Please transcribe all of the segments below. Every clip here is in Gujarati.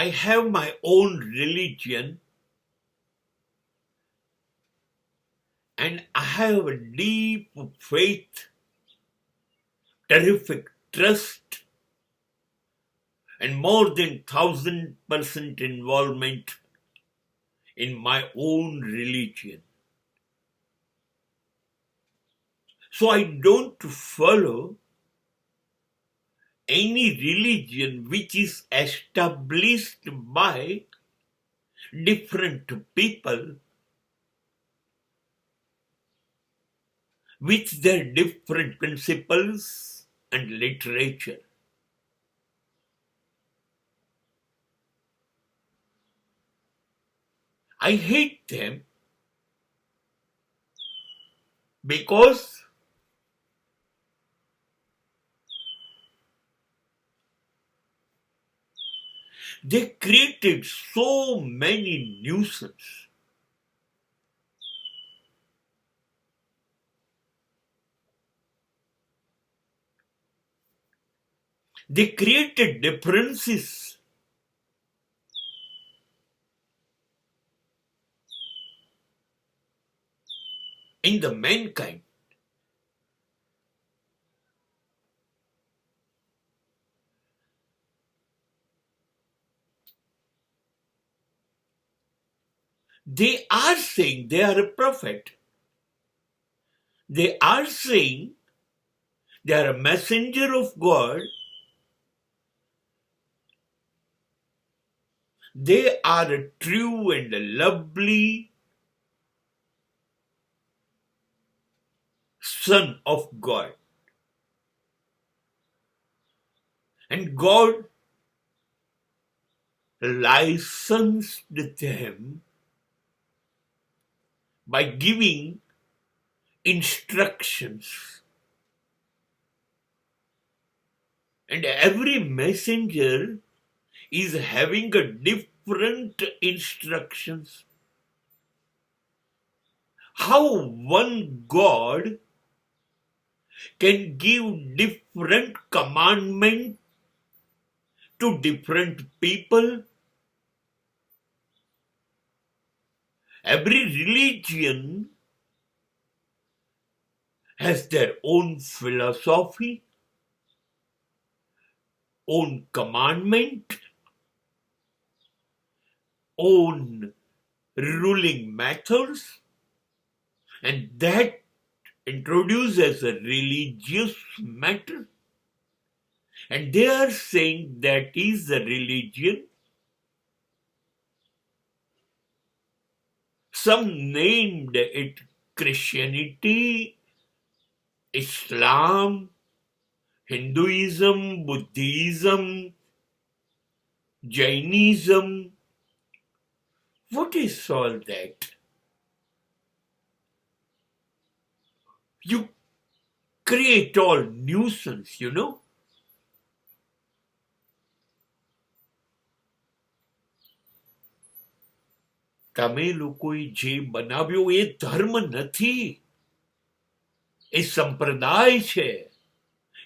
I have my own religion and I have a deep faith, terrific trust, and more than 1,000% involvement in my own religion. So I don't follow any religion which is established by different people with their different principles and literature. I hate them because they created so many nuisance. They created differences. In the mankind. They are saying they are a prophet. They are saying they are a messenger of God. They are a true and a lovely son of God. And God licensed them by giving instructions. And every messenger is having a different instructions. How one God can give different commandment to different people? Every religion has their own philosophy, own commandment, own ruling methods, and that introduces a religious matter. And they are saying that is a religion. Some named it Christianity, Islam, Hinduism, Buddhism, Jainism. What is all that? You create all nuisance, you know. તમે લોકોએ જે બનાવ્યો એ ધર્મ નથી, એ સંપ્રદાય છે,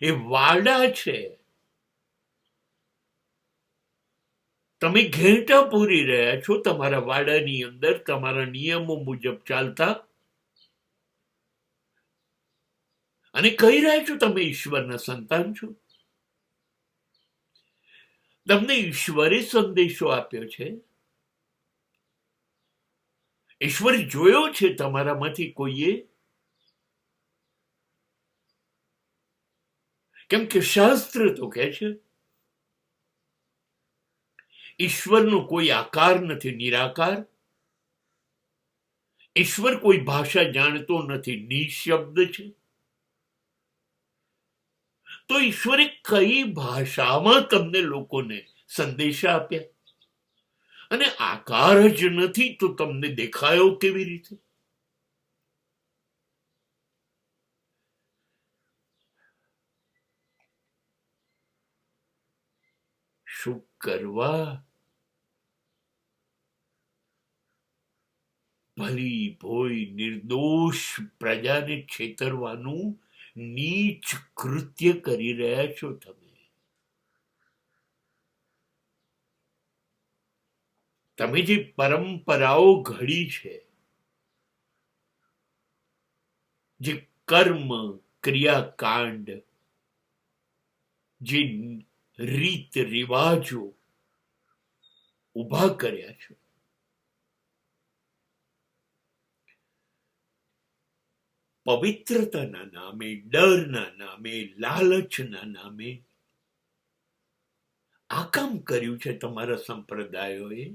એ વાડા છે. તમે ઘેટા પૂરી રહ્યા છો તમારા વાડાની અંદર તમારા નિયમો મુજબ ચાલતા અને કહી રહ્યા છો તમે ઈશ્વરના સંતાન છો. તમને ઈશ્વરે સંદેશો આપ્યો છે. ઈશ્વર જોયો છે તમારામાંથી કોઈએ? કેમ કે શાસ્ત્ર તો કહે છે ઈશ્વરનો કોઈ આકાર નથી, નિરાકાર. ઈશ્વર કોઈ ભાષા જાણતો નથી, નિશબ્દ છે. તો ઈશ્વરે કઈ ભાષામાં તમને લોકોને સંદેશા આપ્યા? અને આકાર જ નથી તો તમને દેખાયો કેવી રીતે? શું કરવા? ભલી ભોય નિર્દોષ પ્રજાને છેતરવાનું નીચ કૃત્ય કરી રહ્યા છો તમે. તમે જે પરંપરાઓ ઘડી છે, જે કર્મ ક્રિયાકાંડ, જે રીત રિવાજો ઉભા કર્યા છે, પવિત્રતાના નામે, ડરના નામે, લાલચના નામે આ કામ કર્યું છે તમારા સંપ્રદાયોએ.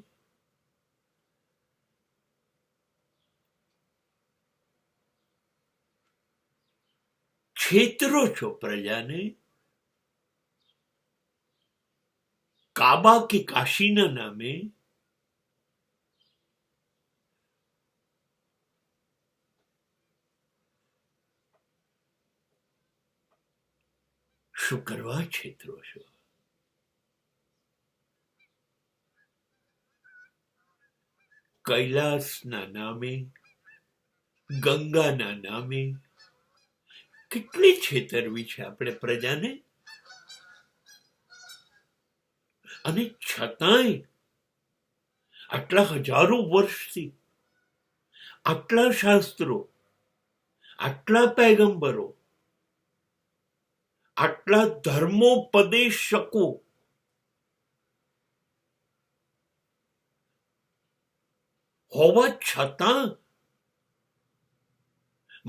છેતરો છો પ્રજાને. કાબા કે કાશીના નામે શું કરવા છેતરો છો? કૈલાસના નામે, ગંગાના નામે કેટલી છેતરવી છે આપણે પ્રજાને. અને છતાંય આટલા હજારો વર્ષથી આટલા શાસ્ત્રો, આટલા પૈગંબરો, આટલા ધર્મોપદેશકો હોવા છતાં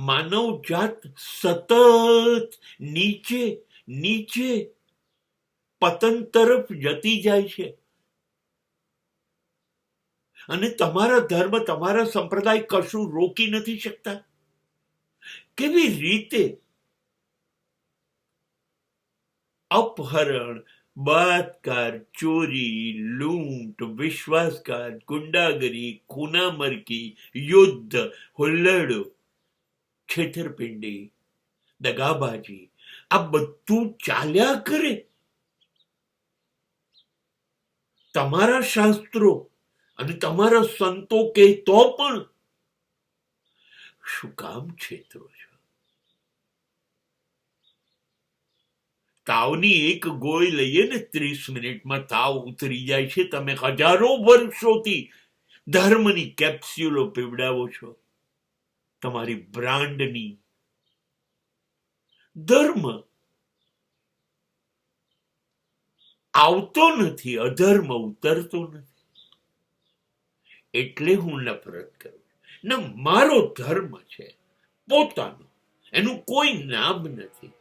માનવ જાત સતત નીચે નીચે પતન તરફ જતી જાય છે. અને તમારા ધર્મ, તમારા સંપ્રદાય કશું રોકી નથી શકતા. કેવી રીતે અપહરણ, બળાત્કાર, ચોરી, લૂંટ, વિશ્વાસઘાત, ગુંડાગરી, ખૂનામરકી, યુદ્ધ, હુલ્લડો, છેતરપિંડી, દગાબાજી આ બધું ચાલ્યા કરે. તમારા શાસ્ત્રો અને તમારા સંતો કે તો પણ શું કામ છેતરો છો? તાવની એક ગોળી લઈએ ને 30 મિનિટમાં તાવ ઉતરી જાય છે. તમે હજારો વર્ષોથી ધર્મની કેપ્સ્યુલો પીવડાવો છો, તમારી બ્રાન્ડની. ધર્મ આવતો નથી, અધર્મ ઉતરતો નથી. એટલે હું નફરત કરું. ના, મારો ધર્મ છે પોતાનો, એનું કોઈ નામ નથી.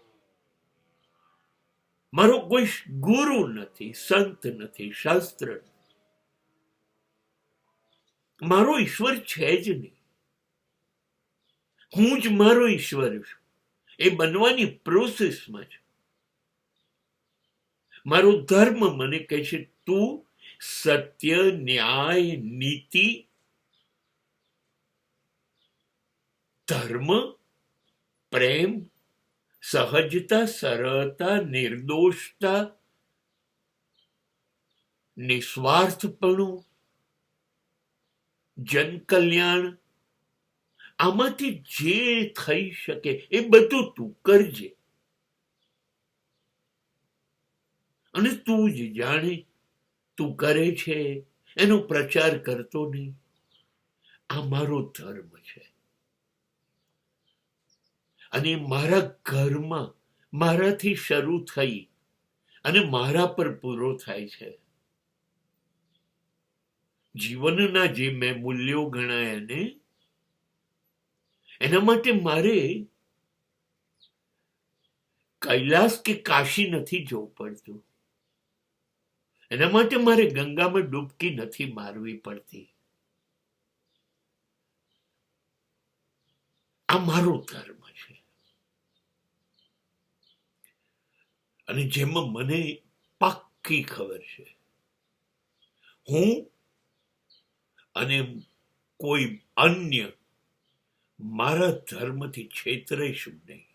મારો કોઈ ગુરુ નથી, સંત નથી, શાસ્ત્ર નથી. મારો ઈશ્વર છે જ નહીં. હું જ મારો ઈશ્વર છું. એ બનવાની પ્રોસેસમાં છે. મારો ધર્મ મને કહે છે તું સત્ય, ન્યાય, નીતિ, ધર્મ, પ્રેમ, સહજતા, સરળતા, નિર્દોષતા, નિસ્વાર્થપણું, જનકલ્યાણ, આમાંથી જે થઈ શકે એ બધું તું કરજે. અને તું જ જાણે તું કરે છે એનો પ્રચાર કરતો નહીં. આ મારો ધર્મ છે. અને મારા ઘરમાં મારાથી શરૂ થઈ અને મારા પર પૂરો થાય છે. જીવનના જે મેં મૂલ્યો ગણાયા ને, એના માટે મારે કૈલાસ કે કાશી નથી જવું પડતું. એના માટે મારે ગંગામાં ડૂબકી નથી મારવી પડતી. આ મારો ધર્મ છે. અને જેમાં મને પાક્કી ખબર છે, હું અને કોઈ અન્ય મારા ધર્મથી છેતરાઈશું નહીં.